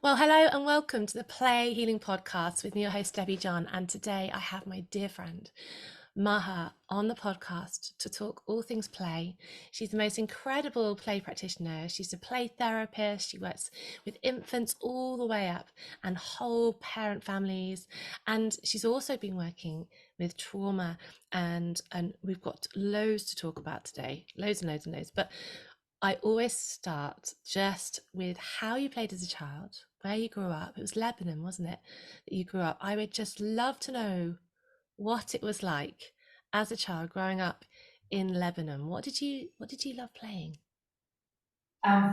Well, hello and welcome to the Play Healing Podcast with me, your host, Debi John. And today I have my dear friend, Maha, on the podcast to talk all things play. She's the most incredible play practitioner. She's a play therapist. She works with infants all the way up and whole parent families. And she's also been working with trauma. And we've got loads to talk about today, loads and loads and loads. But I always start just with how you played as a child, where you grew up. It was Lebanon, wasn't it, that you grew up? I would just love to know what it was like as a child growing up in Lebanon. What did you love playing?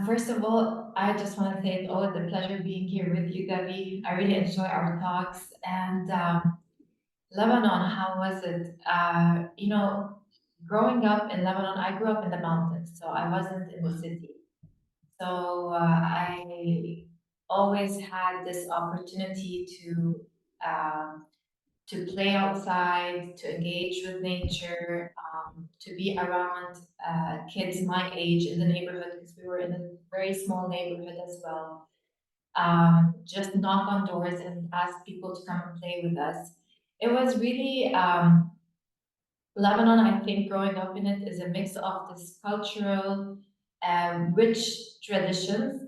First of all, I just want to say it's always a pleasure being here with you, Debbie. I really enjoy our talks. And Lebanon, how was it? Growing up in Lebanon, I grew up in the mountains, so I wasn't in the city. So I always had this opportunity um, to play outside, to engage with nature, to be around kids my age in the neighborhood because we were in a very small neighborhood as well. Just knock on doors and ask people to come and play with us. It was really Lebanon. I think growing up in it is a mix of this cultural, rich traditions,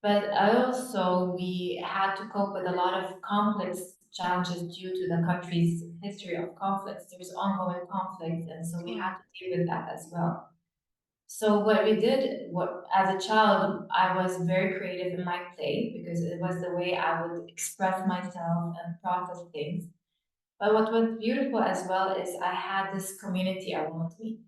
but also we had to cope with a lot of complex challenges due to the country's history of conflicts. There's ongoing conflicts, and so we Oh, had to deal with that as well. So what we did, what as a child, I was very creative in my play because it was the way I would express myself and process things. But what was beautiful as well is I had this community around me.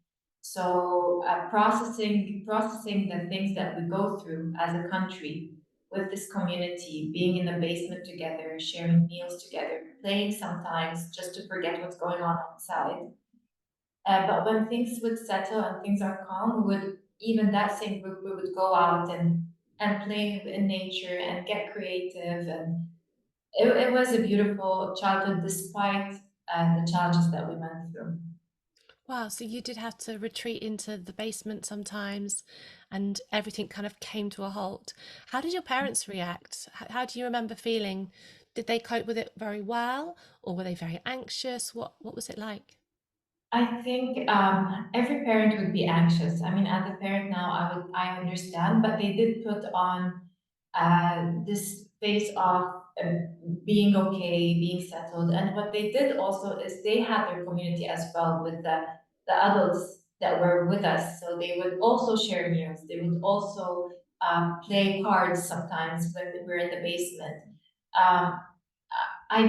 So processing the things that we go through as a country with this community, being in the basement together, sharing meals together, playing sometimes just to forget what's going on outside. But when things would settle and things are calm, we would even that same group we would go out and play in nature and get creative, and it was a beautiful childhood despite the challenges that we went through. wow. So you did have to retreat into the basement sometimes, and everything kind of came to a halt. How did your parents react? How do you remember feeling? Did they cope with it very well, or were they very anxious? What was it like? I think every parent would be anxious. I mean, as a parent now, I understand, but they did put on this face of being okay, being settled, and what they did also is they had their community as well with the adults that were with us. So they would also share meals. They would also play cards sometimes when we were in the basement. Um, I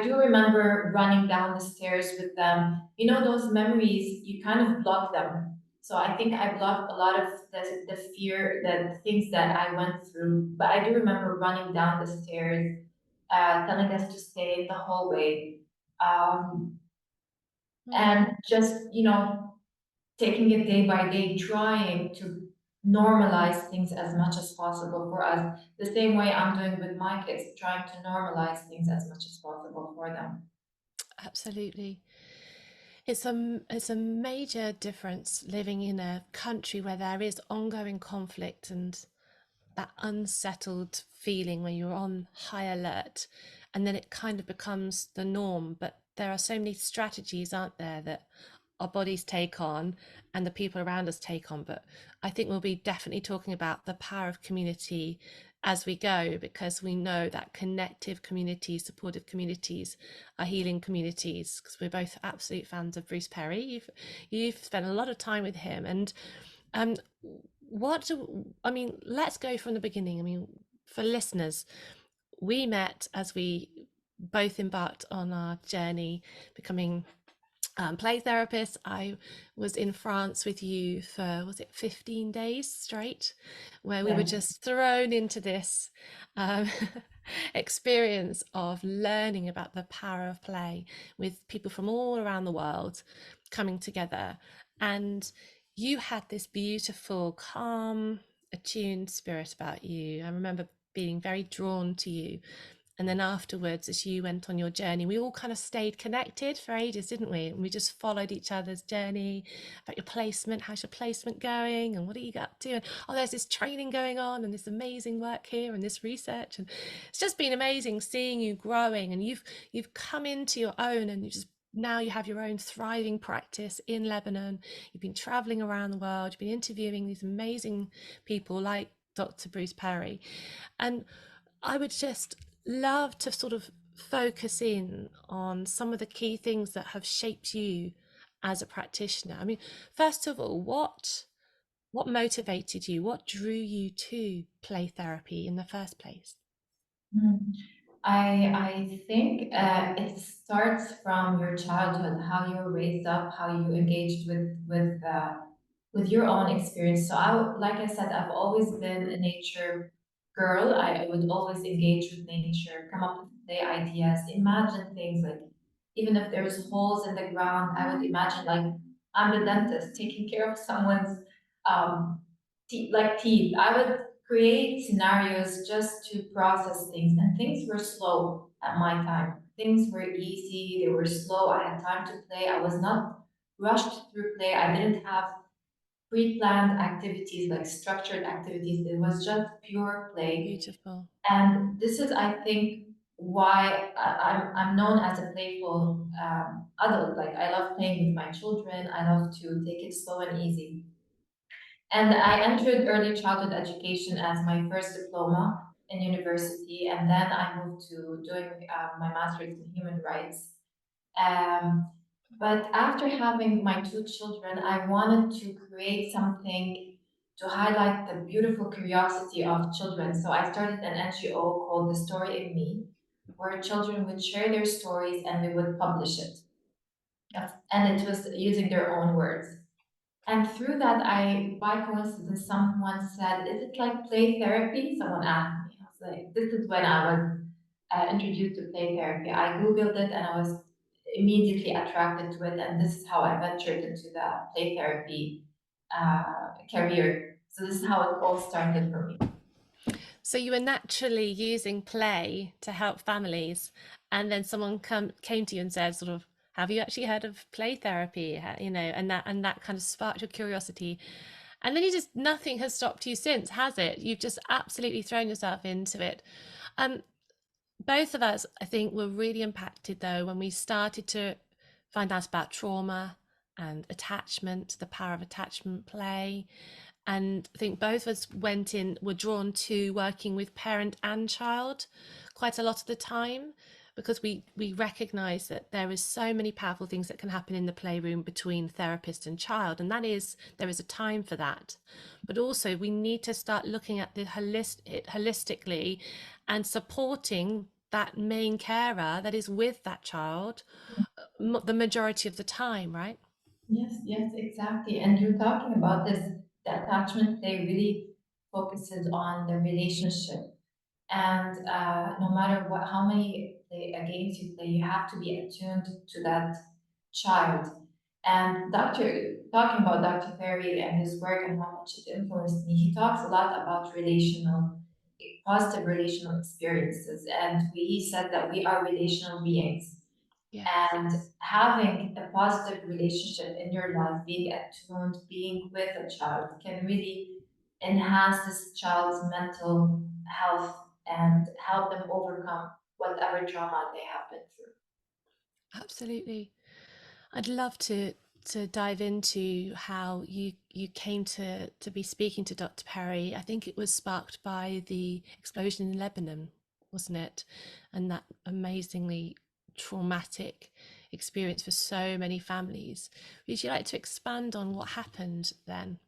do remember running down the stairs with them. You know, those memories, you kind of block them. So I think I blocked a lot of the fear, the things that I went through. But I do remember running down the stairs, telling us to stay in the hallway. Um, Oh. and just, taking it day by day, trying to normalize things as much as possible for us. The same way I'm doing with my kids, trying to normalize things as much as possible for them. Absolutely. It's a major difference living in a country where there is ongoing conflict and that unsettled feeling when you're on high alert, and then it kind of becomes the norm. But there are so many strategies, aren't there, that our bodies take on and the people around us take on. But I think we'll be definitely talking about the power of community as we go, because we know that connective communities, supportive communities are healing communities, because we're both absolute fans of Bruce Perry. You've spent a lot of time with him. And um I mean, let's go from the beginning. I mean, for listeners, we met as we both embarked on our journey becoming play therapists. I was in France with you for, was it 15 days straight, where we were Yeah. just thrown into this um, experience of learning about the power of play with people from all around the world coming together. And you had this beautiful, calm, attuned spirit about you. I remember being very drawn to you. And then afterwards, as you went on your journey, we all kind of stayed connected for ages, didn't we? And we just followed each other's journey about your placement. How's your placement going? And what are you up to? And oh, there's this training going on and this amazing work here and this research. And it's just been amazing seeing you growing. And you've come into your own, and you just now you have your own thriving practice in Lebanon. You've been traveling around the world. You've been interviewing these amazing people like Dr. Bruce Perry. And I would just love to sort of focus in on some of the key things that have shaped you as a practitioner. I mean, first of all, what motivated you? What drew you to play therapy in the first place? Mm. I think it starts from your childhood, how you were raised up, how you engaged with your own experience. So like I said, I've always been a nature girl. I would always engage with nature, come up with the ideas, imagine things like even if there's holes in the ground, I would imagine like I'm the dentist taking care of someone's um, teeth. I would create scenarios just to process things, and things were slow at my time. Things were easy, they were slow. I had time to play. I was not rushed through play. I didn't have pre-planned activities like structured activities. It was just pure play. Beautiful. And this is, I think, why I'm known as a playful adult. Like I love playing with my children. I love to take it slow and easy. And I entered early childhood education as my first diploma in university, and then I moved to doing my master's in human rights. Um, but after having my two children, I wanted to create something to highlight the beautiful curiosity of children. So I started an NGO called The Story in Me, where children would share their stories and we would publish it. Yes. And it was using their own words. And through that, by coincidence, someone said, "Is it like play therapy?" Someone asked me. I was like, "This is when I was introduced to play therapy." I Googled it and I was immediately attracted to it. And this is how I ventured into the play therapy career. So this is how it all started for me. So you were naturally using play to help families, and then someone came to you and said, sort of, "Have you actually heard of play therapy?" You know, and that kind of sparked your curiosity. And then you just nothing has stopped you since, has it? You've just absolutely thrown yourself into it. Um, Both of us, I think, were really impacted though when we started to find out about trauma and attachment, the power of attachment play. And I think both of us were drawn to working with parent and child quite a lot of the time, because we recognize that there is so many powerful things that can happen in the playroom between therapist and child, and that is there is a time for that. But also we need to start looking at it holistically and supporting that main carer that is with that child the majority of the time, right? Yes, yes, exactly. And you're talking about this, the attachment play really focuses on the relationship. And no matter how many games you play, you have to be attuned to that child. And talking about Dr. Perry and his work and how much it influenced me, he talks a lot about positive relational experiences. And he said that we are relational beings. Yes. And having a positive relationship in your life, being attuned, being with a child can really enhance this child's mental health and help them overcome whatever trauma they have been through. Absolutely. I'd love to dive into how you came to be speaking to Dr. Perry. I think it was sparked by the explosion in Lebanon, wasn't it? And that amazingly traumatic experience for so many families. Would you like to expand on what happened then?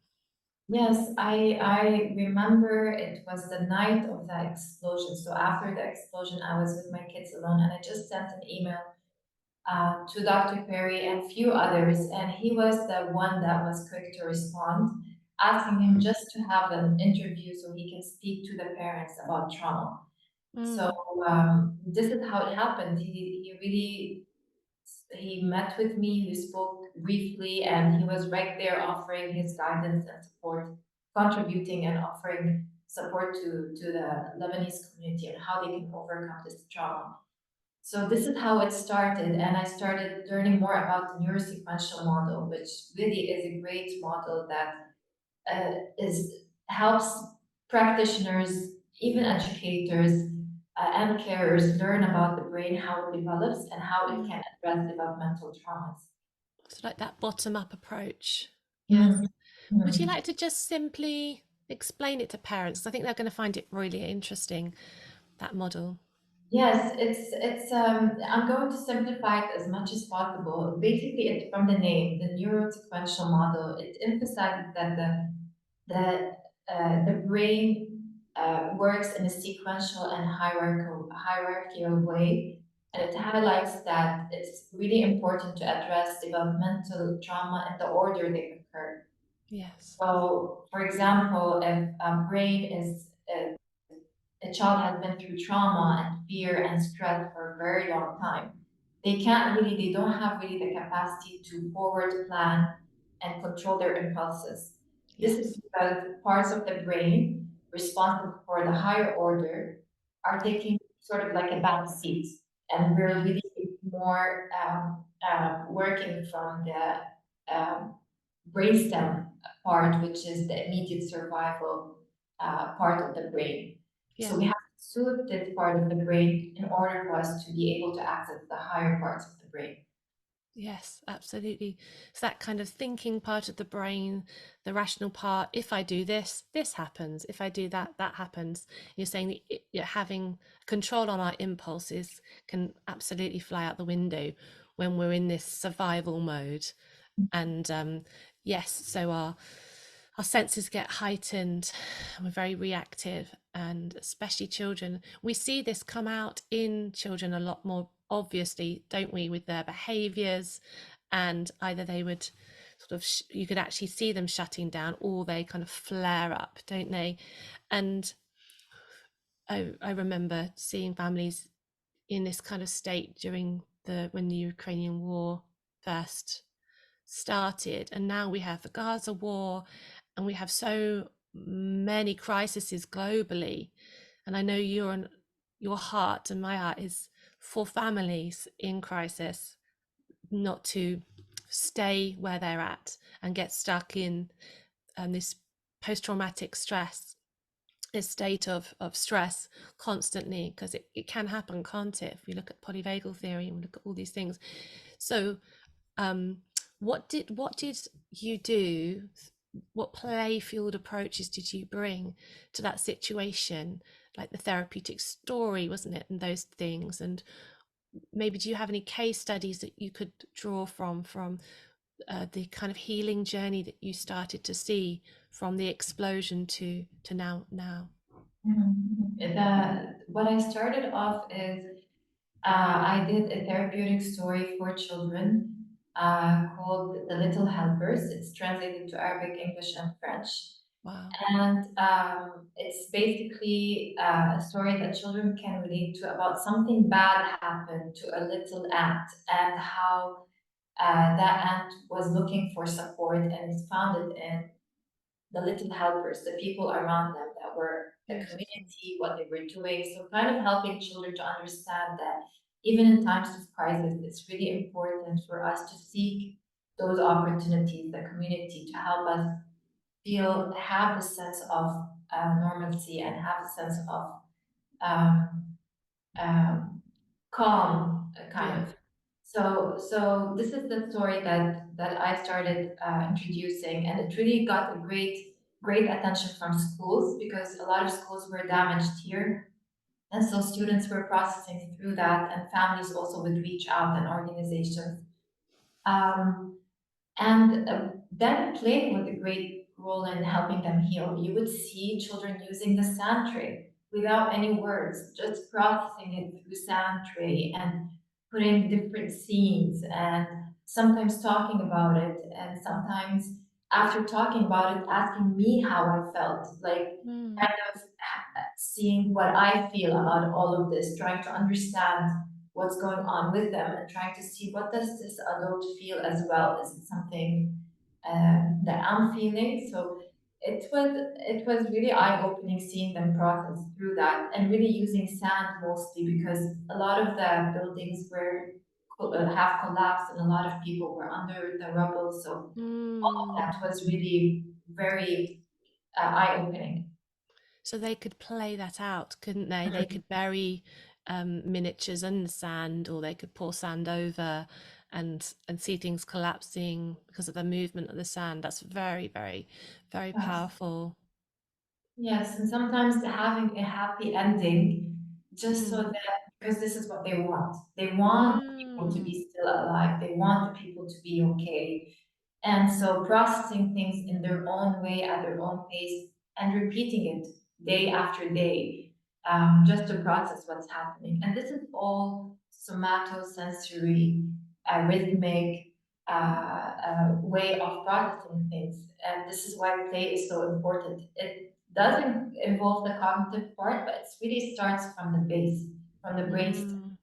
Yes, I remember it was the night of the explosion. So after the explosion, I was with my kids alone, and I just sent an email to Dr. Perry and few others, and he was the one that was quick to respond, asking him just to have an interview so he can speak to the parents about trauma. So Mm, this is how it happened. He met with me, we spoke briefly, and he was right there offering his guidance and support, contributing and offering support to the Lebanese community and how they can overcome this trauma. So this is how it started, and I started learning more about the neurosequential model, which really is a great model that is helps practitioners, even educators, and carers learn about the brain, how it develops, and how it Mm. can address developmental traumas. So like that bottom up approach. Yes. Mhm. Would you Mhm. like to just simply explain it to parents? 'Cause I think they're going to find it really interesting, that model. Yes, it's I'm going to simplify it as much as possible. Basically, it's from the name, the neurosequential model. It emphasizes that the brain works in a sequential and hierarchical way, and Yeah. it highlights that it's really important to address developmental trauma in the order they occur. Yes. So, for example, if a brain is a child has been through trauma and fear and stress for a very long time, they don't have really the capacity to forward plan and control their impulses. This is Yes. because parts of the brain responsible for the higher order are taking sort of like a back seat, and we're Yeah. really more working from the brainstem part, which is the immediate survival part of the brain. So Yeah. we have to soothe this part of the brain in order for us to be able to access the higher parts of the brain. Yes, absolutely. It's that kind of thinking part of the brain, the rational part. If I do this, this happens. If I do that, that happens. You're saying that having control on our impulses can absolutely fly out the window when we're in this survival mode. And yes, so our senses get heightened, and we're very reactive, and especially children. We see this come out in children a lot more obviously, don't we, with their behaviors, and either they would sort of you could actually see them shutting down, or they kind of flare up, don't they? And I remember seeing families in this kind of state during the when the Ukrainian war first started, and now we have the Gaza war, and we have so many crises globally. And I know your heart and my heart is for families in crisis not to stay where they're at and get stuck in this post-traumatic stress, this state of stress constantly, because it can happen, can't it? If we look at polyvagal theory and we look at all these things. So um, what did you do? What play fueled approaches did you bring to that situation? Like the therapeutic story, wasn't it? And those things. And maybe do you have any case studies that you could draw from the kind of healing journey that you started to see from the explosion to now? Mhm. What I started off is I did a therapeutic story for children called The Little Helpers. It's translated to Arabic, English, and French. Wow. And it's basically a story that children can relate to about something bad happened to a little ant, and how that ant was looking for support and is found it in the little helpers, the people around them that were the Beautiful. community, what they were doing. So kind of helping children to understand that even in times of crisis, it's really important for us to seek those opportunities, the community, to help us have the sense of normalcy and have a sense of um, um, calm, kind Yeah. of. So this is the story that I started introducing, and it really got a great attention from schools, because a lot of schools were damaged here, and so students were processing through that, and families also would reach out, and organizations. Um, and that played with a great role in helping them heal. You would see children using the sand tray without any words, just processing it through sand tray and putting different scenes, and sometimes talking about it, and sometimes after talking about it, asking me how I felt, like Mm, kind of seeing what I feel about all of this, trying to understand what's going on with them, and trying to see what does this adult feel as well. Is it something that I'm feeling? So it was really eye-opening seeing them process through that and really using sand mostly because a lot of the buildings were have collapsed and a lot of people were under the rubble. So Mm. that was really very eye-opening. So they could play that out, couldn't they? They could bury miniatures in the sand, or they could pour sand over and see things collapsing because of the movement of the sand. That's very, very, very Yes. powerful. Yes, and sometimes having a happy ending just so Mm. that because this is what they want. They want the people to Mm. be still alive. They want the people to be okay. And so processing things in their own way at their own pace and repeating it day after day, just to process what's happening. And this is all somatosensory, rhythmic way of processing things. And this is why play is so important. It doesn't involve the cognitive part, but it really starts from the base, from the brain Mm.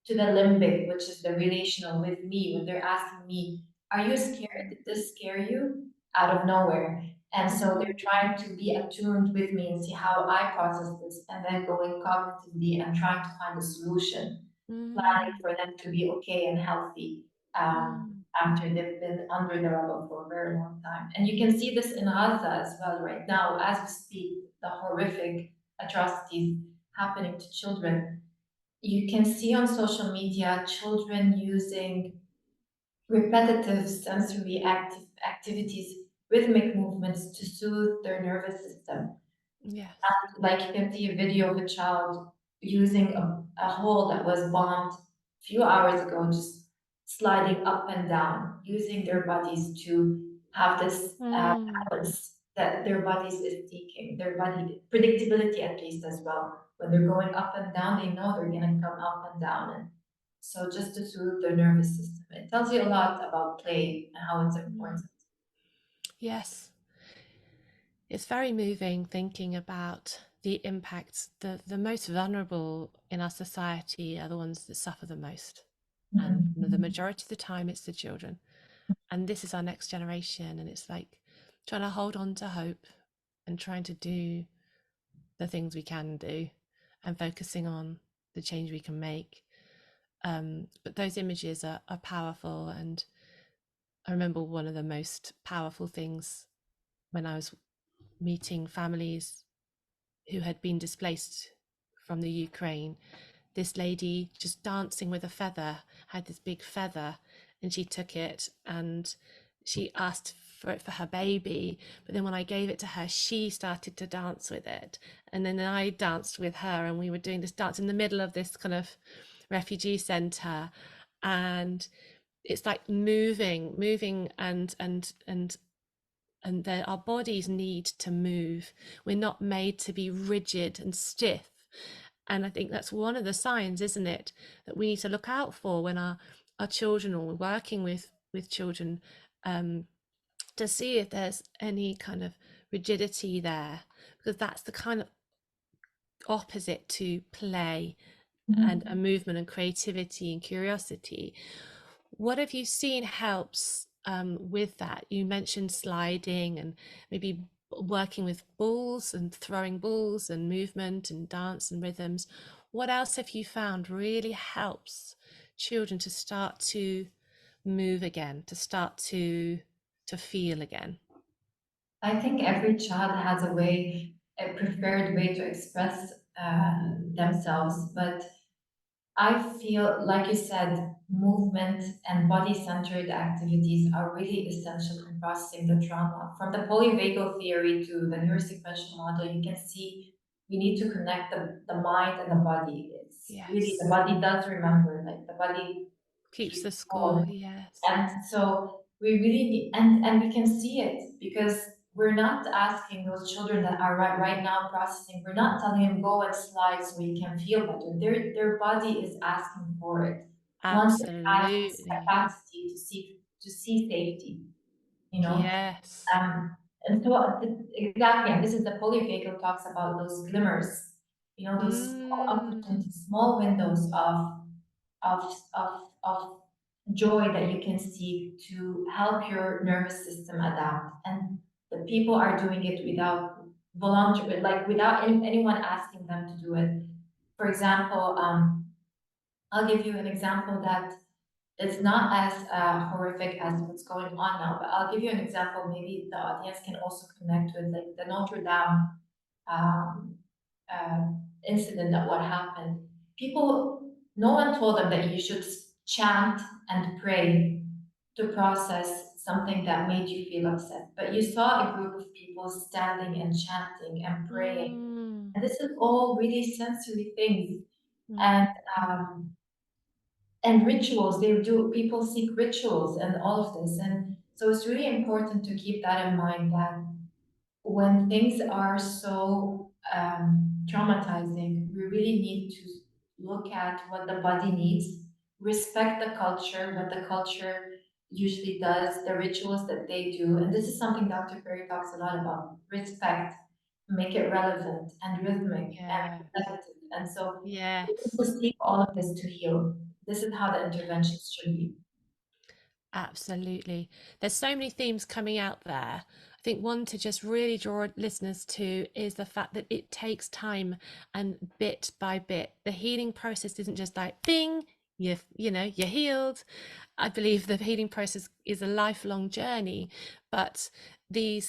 to the limbic, which is the relational with me, when they're asking me, are you scared? Mm. Did this scare you? Out of nowhere. And so they're Mm. trying to be attuned with me and see how I process this, and then going cognitively and trying to find a solution, planning Mm. for them to be okay and healthy Mm. after they've been under the rubble for a very long time. And you can see this in Gaza as well right now, as we speak, the horrific atrocities happening to children. You can see on social media children using repetitive sensory activities, rhythmic movements to soothe their nervous system. Yes. Like you can see a video of a child using a hole that was bombed a few hours ago, just sliding up and down, using their bodies to have this Mm. balance that their bodies is seeking, their body predictability at least as well. When they're going up and down, they know they're gonna come up and down. And so just to soothe their nervous system. It tells you a lot about play and how it's important. Mm. Yes. It's very moving thinking about the impacts. The most vulnerable in our society are the ones that suffer the most. And the Mhm. majority of the time, it's the children. And this is our next generation. And it's like trying to hold on to hope and trying to do the things we can do and focusing on the change we can make. But those images are powerful. And I remember one of the most powerful things when I was meeting families who had been displaced from the Ukraine. This lady just dancing with a feather, had this big feather, and she took it and she asked for it for her baby. But then when I gave it to her, she started to dance with it. And then I danced with her, and we were doing this dance in the middle of this kind of refugee center. And it's like moving and that our bodies need to move. We're not made to be rigid and stiff. And I think that's one of the signs, isn't it, that we need to look out for when our children, or we're working with children, um, to see if there's any kind of rigidity there, because that's the kind of opposite to play and a Mhm. movement and creativity and curiosity. What have you seen helps with that? You mentioned sliding and maybe working with balls and throwing balls and movement and dance and rhythms. What else have you found really helps children to start to move again, to start to feel again? I think every child has a way, a preferred way to express themselves, but I feel, like you said, movement and body-centered activities are really essential in processing the trauma. From the polyvagal theory to the neurosequential model, you can see we need to connect the mind and the body. It's really the Yes. body does remember, like the body Keeps keeps the score. score. Yes. And so we really need, and we can see it because we're not asking those children that are right now processing, we're not telling them go and slide so you can feel better. Their body is asking for it. Once it has this Absolutely. capacity to see safety, you know. Yes. And so exactly, and this is the polyvagal talks about those glimmers, you know, those small Mm. opportunities, small windows of joy that you can see to help your nervous system adapt. And The people are doing it without voluntary, like without anyone asking them to do it. For example, I'll give you an example that it's not as horrific as what's going on now, but I'll give you an example. Maybe the audience can also connect with like the Notre Dame um, uh, incident that what happened. People, no one told them that you should chant and pray to process something that made you feel upset. But you saw a group of people standing and chanting and praying. Mm, And this is all really sensory things. mm, And and rituals, they do, people seek rituals and all of this. And so it's really important to keep that in mind, that when things are so traumatizing, we really need to look at what the body needs, respect the culture, what the culture usually does, the rituals that they do. And this is something Dr. Perry talks a lot about: respect, make it relevant and rhythmic and yeah, repetitive. And so yes. people seek all of this to heal. This is how the interventions should be. Absolutely. There's so many themes coming out there. I think one to just really draw listeners to is the fact that it takes time, and bit by bit. The healing process isn't just like bing, you're healed. I believe the healing process is a lifelong journey, but the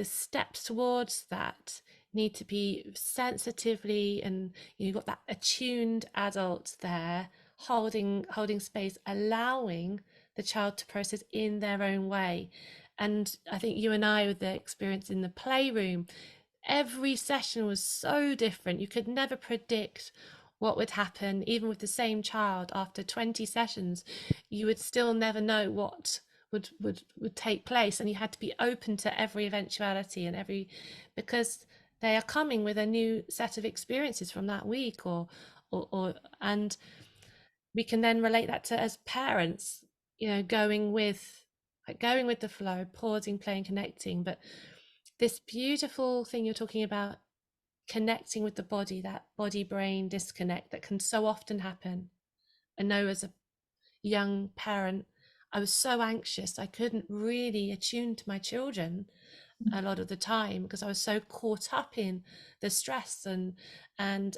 steps towards that need to be sensitively, and you've got that attuned adult there holding space, allowing the child to process in their own way. And I think you and I, with the experience in the playroom, every session was so different. You could never predict what would happen. Even with the same child, after 20 sessions, you would still never know what would take place, and you had to be open to every eventuality and every, because they are coming with a new set of experiences from that week, or and we can then relate that to, as parents, going with the flow, pausing, playing, connecting. But this beautiful thing you're talking about, connecting with the body, that body brain disconnect that can so often happen. I know as a young parent, I was so anxious I couldn't really attune to my children a lot of the time, because I was so caught up in the stress, and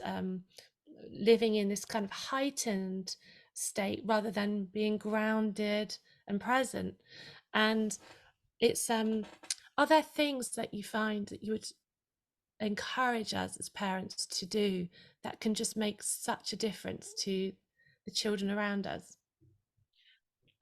living in this kind of heightened state rather than being grounded and present. And it's are there things that you find that you would encourage us as parents to do that can just make such a difference to the children around us?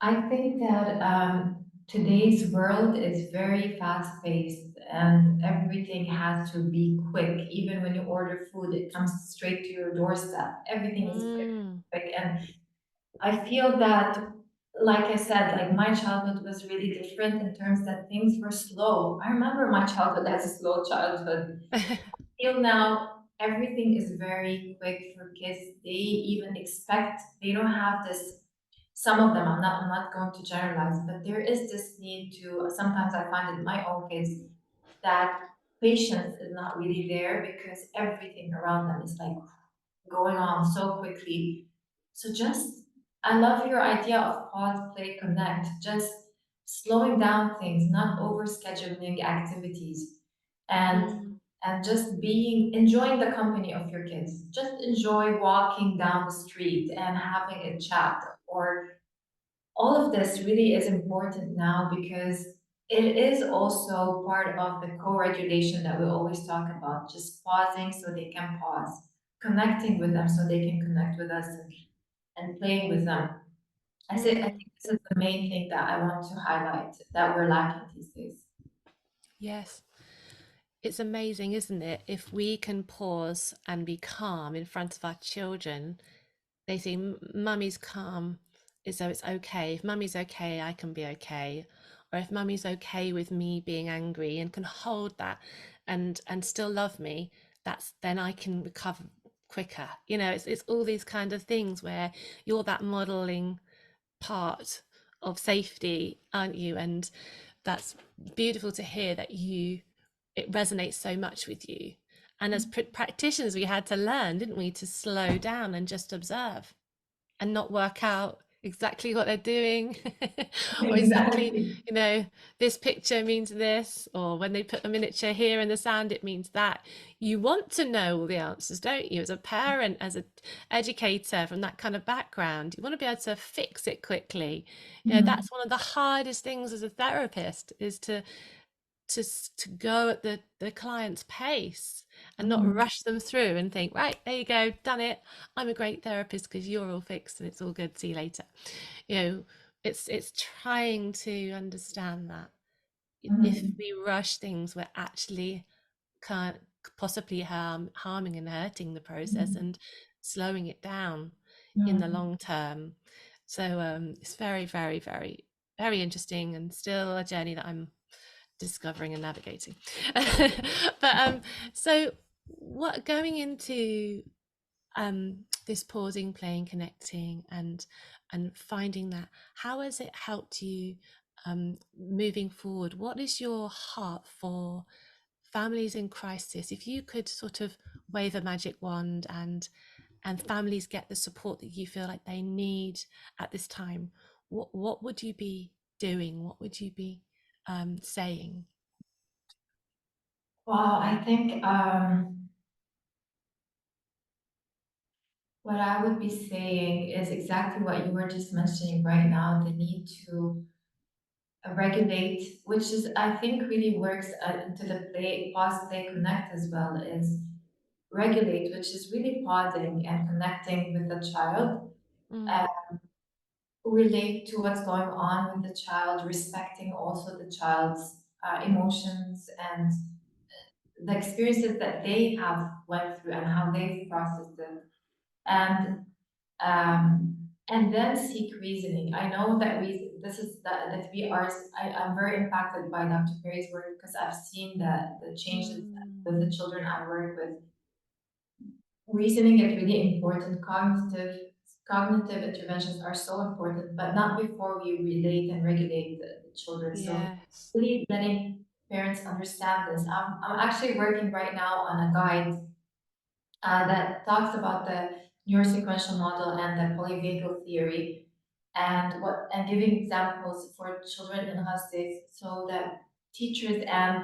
I think that today's world is very fast paced and everything has to be quick. Even when you order food, it comes straight to your doorstep. Everything is quick, Mm. quick. And I feel that, like I said, like my childhood was really different in terms that things were slow. I remember my childhood as a slow childhood. Till now, everything is very quick for kids. They even expect, they don't have this, some of them, I'm not going to generalize, but there is this need to, sometimes I find in my own kids that patience is not really there because everything around them is like going on so quickly. So just, I love your idea of pause, play, connect, just slowing down things, not over scheduling activities, and Mm. just being, enjoying the company of your kids. Just enjoy walking down the street and having a chat. Or all of this really is important now because it is also part of the co-regulation that we always talk about, just pausing so they can pause, connecting with them so they can connect with us, and playing with them. I Mm. think this is the main thing that I want to highlight that we're lacking these days. Yes. It's amazing, isn't it? If we can pause and be calm in front of our children, they see mummy's calm, so it's okay. If mummy's okay, I can be okay. Or if mummy's okay with me being angry and can hold that, and still love me, that's then I can recover quicker. It's all these kind of things where you're that modeling part of safety, aren't you? And that's beautiful to hear that it resonates so much with you. And as practitioners, we had to learn, didn't we, to slow down and just observe and not work out exactly what they're doing, or exactly, Exactly. you know, this picture means this, or when they put a miniature here in the sand, it means that. You want to know all the answers, don't you? As a parent, as an educator from that kind of background, you want to be able to fix it quickly. You know, Mhm. that's one of the hardest things as a therapist is to go at the client's pace and not Mhm. rush them through and think, right, there you go, done it. I'm a great therapist because you're all fixed and it's all good. See you later. You know, it's trying to understand that if Mhm. we rush things, we're actually can possibly harming and hurting the process Mhm. and slowing it down in the Mhm. long term. So it's very, very, very, very interesting and still a journey that I'm discovering and navigating. But so what going into this pausing, playing, connecting, and finding that, how has it helped you moving forward? What is your heart for families in crisis? If you could sort of wave a magic wand and families get the support that you feel like they need at this time, what would you be doing? What would you be saying? Wow, I think what I would be saying is exactly what you were just mentioning right now, the need to regulate, which is, I think, really works into the pause, play, connect as well, is regulate, which is really pausing and connecting with the child, Mm, uh, relate to what's going on with the child, respecting also the child's emotions and the experiences that they have went through and how they've processed it. And and then seek reasoning. I know that this is the 3 R's. I'm very impacted by Dr. Perry's work because I've seen the changes mm, with the children I work with. Reasoning is really important. Cognitive interventions are so important, but not before we relate and regulate the children. So yes. really letting parents understand this. I'm actually working right now on a guide that talks about the neurosequential model and the polyvagal theory, and giving examples for children in hostage so that teachers and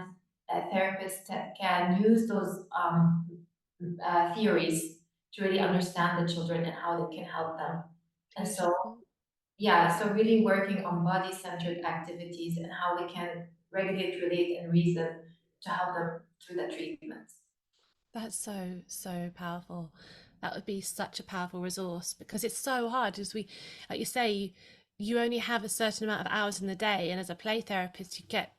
therapists can use those theories to really understand the children and how they can help them. And so, Beautiful. yeah, so really working on body centered activities and how we can regulate, relate, and reason to help them through the treatments. That's so, so powerful. That would be such a powerful resource because it's so hard as we, like you say, you only have a certain amount of hours in the day. And as a play therapist, you get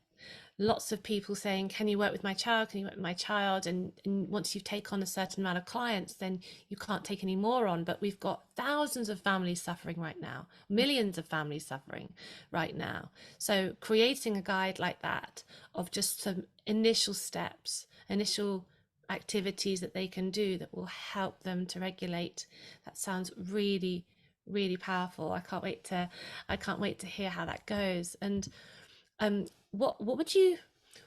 lots of people saying, can you work with my child? Can you work with my child? And once you take on a certain amount of clients, then you can't take any more on. But we've got thousands of families suffering right now, millions of families suffering right now. So creating a guide like that of just some initial steps, initial activities that they can do that will help them to regulate, that sounds really, really powerful. I can't wait to hear how that goes. And what would you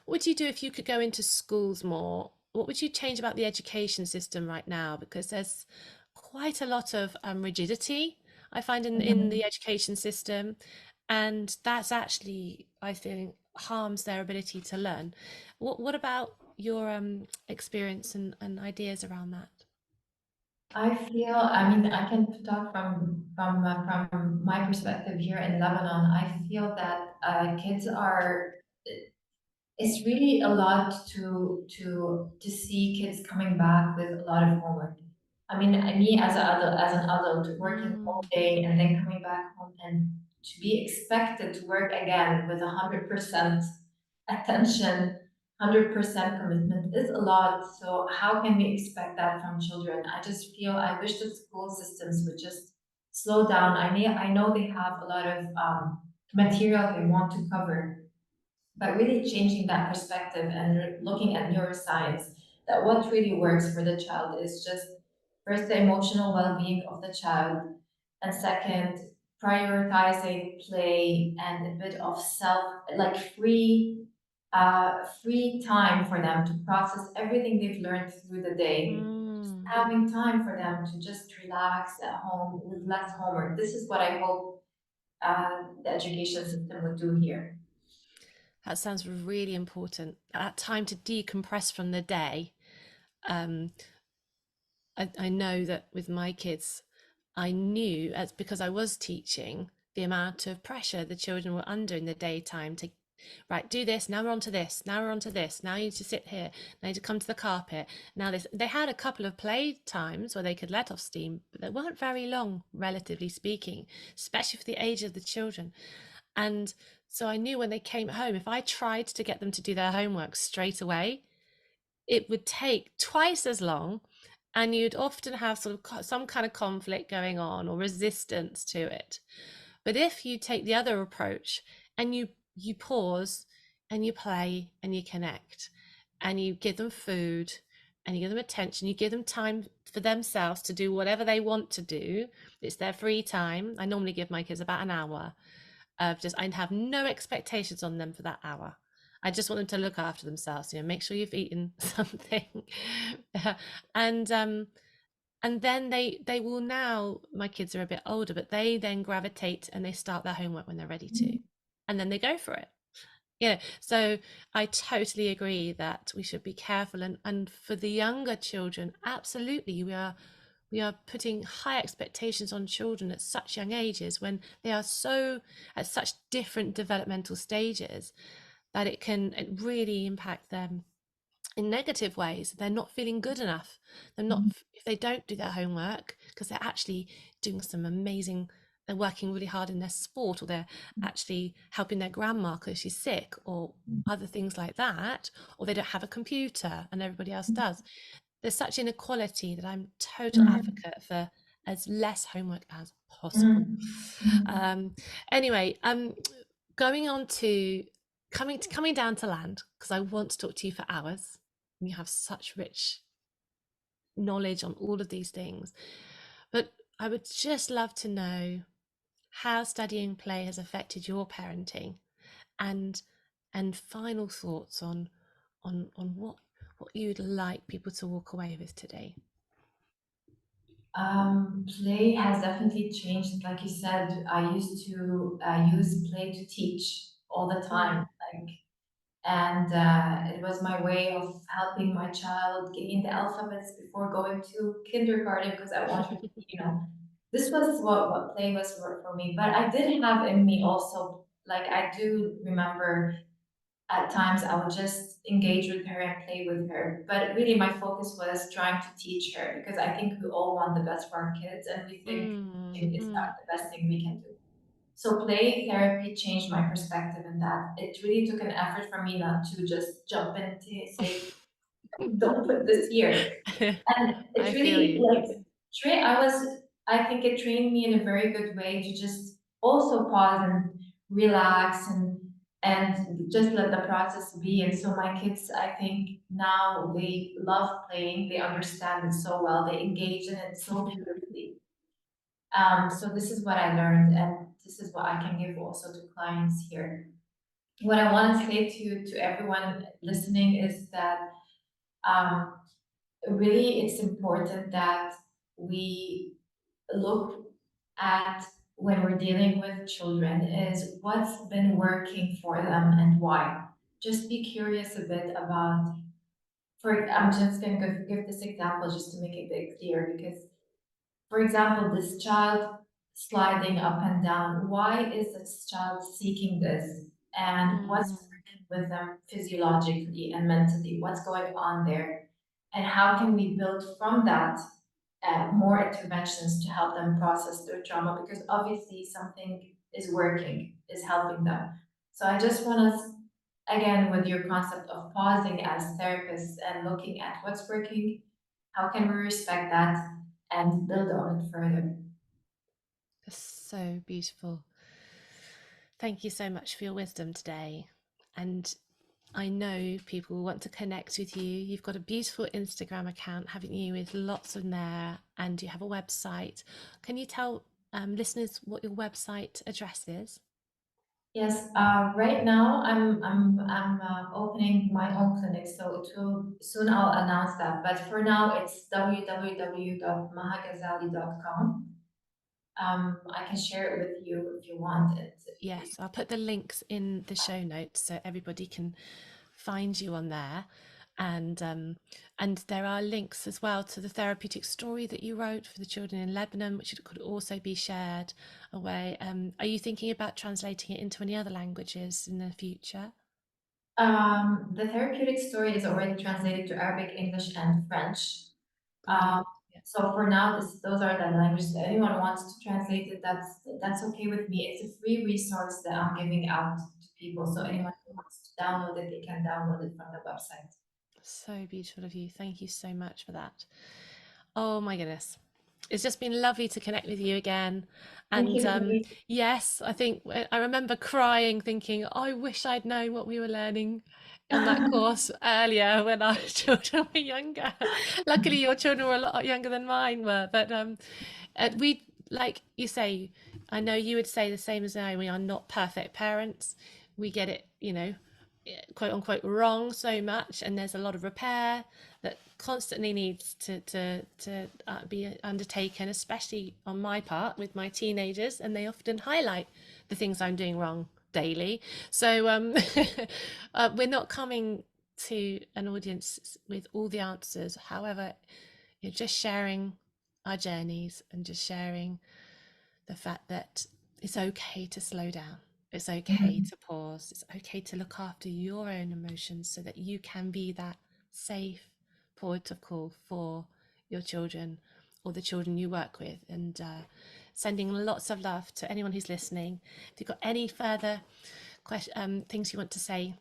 do if you could go into schools more? What would you change about the education system right now? Because there's quite a lot of rigidity I find in Mhm. the education system, and that's actually, I think, harms their ability to learn. What about your experience and ideas around that? I feel, I mean, I can talk from my perspective here in Lebanon. I feel that kids are. It's really a lot to see kids coming back with a lot of homework. I mean, me as an adult, working all Mm, day and then coming back home and to be expected to work again with 100% attention, 100% commitment is a lot. So how can we expect that from children? I just feel I wish that school systems would just slow down. I know they have a lot of material they want to cover, but really changing that perspective and looking at neuroscience, that what really works for the child is just first the emotional well-being of the child, and second prioritizing play and a bit of self, like free time for them to process everything they've learned through the day, mm, having time for them to just relax at home with less homework. This is what I hope the education system would do here. That sounds really important. That time to decompress from the day. Um, I know that with my kids, I knew as because I was teaching the amount of pressure the children were under in the daytime to right, do this, now we're on to this, now we're on to this, now you need to sit here, now you need to come to the carpet. Now this they had a couple of play times where they could let off steam, but they weren't very long, relatively speaking, especially for the age of the children. And so I knew when they came home, if I tried to get them to do their homework straight away, it would take twice as long, and you'd often have sort of some kind of conflict going on or resistance to it. But if you take the other approach and you pause and you play and you connect and you give them food and you give them attention, you give them time for themselves to do whatever they want to do. It's their free time. I normally give my kids about an hour of just, I have no expectations on them for that hour. I just want them to look after themselves, make sure you've eaten something. and and then they will now, my kids are a bit older, but they then gravitate and they start their homework when they're ready to, and then they go for it. So I totally agree that we should be careful, and for the younger children, absolutely, we are putting high expectations on children at such young ages when they are so at such different developmental stages that it really impact them in negative ways. They're not feeling good enough. They're not, if they don't do their homework because they're actually doing some amazing, they're working really hard in their sport, or they're actually helping their grandma because she's sick, or other things like that, or they don't have a computer and everybody else does. There's such inequality that I'm total advocate for as less homework as possible. Um, anyway, going on to coming down to land, because I want to talk to you for hours. And you have such rich knowledge on all of these things, but I would just love to know how studying play has affected your parenting, and final thoughts on what you'd like people to walk away with today. Play has definitely changed. Like you said, I used to use play to teach all the time. Mm. Like, and it was my way of helping my child gain the alphabets before going to kindergarten because I wanted, this was what play was for me. But I did have in me also, like I do remember at times I would just engage with her and play with her. But really, my focus was trying to teach her because I think we all want the best for our kids and we think Mm, it's not mm. the best thing we can do. So, play therapy changed my perspective in that. It really took an effort for me not to just jump in and say, don't put this here. And it I feel really you. like I think it trained me in a very good way to just also pause and relax and just let the process be. And so my kids, I think now they love playing, they understand it so well, they engage in it so beautifully. So this is what I learned, and this is what I can give also to clients here. What I want to say to everyone listening is that um, really it's important that we look at when we're dealing with children is what's been working for them and why. Just be curious a bit about, I'm just going to give this example just to make it a bit clear because, for example, this child sliding up and down, why is this child seeking this? And what's Mm. working with them physiologically and mentally? What's going on there? And how can we build from that more interventions to help them process their trauma? Because obviously something is working, is helping them. So I just want us, again, with your concept of pausing as therapists and looking at what's working, how can we respect that and build on it further? So beautiful. Thank you so much for your wisdom today. And I know people want to connect with you. You've got a beautiful Instagram account, haven't you, with lots in there, and you have a website. Can you tell listeners what your website address is? Yes, right now I'm opening my own clinic, so it will soon I'll announce that. But for now, it's www.mahagazelle.com. I can share it with you if you want it. Yes, I'll put the links in the show notes so everybody can find you on there. And there are links as well to the therapeutic story that you wrote for the children in Lebanon, which could also be shared away. Are you thinking about translating it into any other languages in the future? The therapeutic story is already translated to Arabic, English, and French. Um, Brilliant. Yeah. so for now, those are the languages. If anyone wants to translate it, that's okay with me. It's a free resource that I'm giving out to people. So anyone who wants to download it, they can download it from the website. So beautiful of you. Thank you so much for that. Oh my goodness. It's just been lovely to connect with you again. Thank And you, Louise. yes, I think I remember crying, thinking, I wish I'd known what we were learning on that course earlier when our children were younger. Luckily, your children were a lot younger than mine were. But we, like you say, I know you would say the same as I, we are not perfect parents. We get it, quote unquote wrong so much, and there's a lot of repair that constantly needs to be undertaken, especially on my part with my teenagers, and they often highlight the things I'm doing wrong daily. So we're not coming to an audience with all the answers. However, you're just sharing our journeys and just sharing the fact that it's okay to slow down. It's okay Mhm. to pause. It's okay to look after your own emotions so that you can be that safe port of call for your children or the children you work with. And sending lots of love to anyone who's listening. If you've got any further things you want to say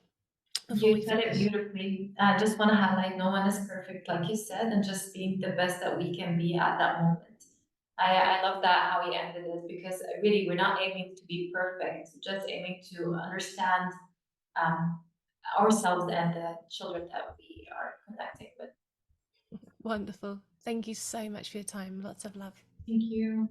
before we You said it finish. beautifully. I just want to highlight no one is perfect, like you said, and just being the best that we can be at that moment. I love that how he ended it because really we're not aiming to be perfect, just aiming to understand um, ourselves and the children that we are connecting with. Wonderful. Thank you so much for your time. Lots of love. Thank you.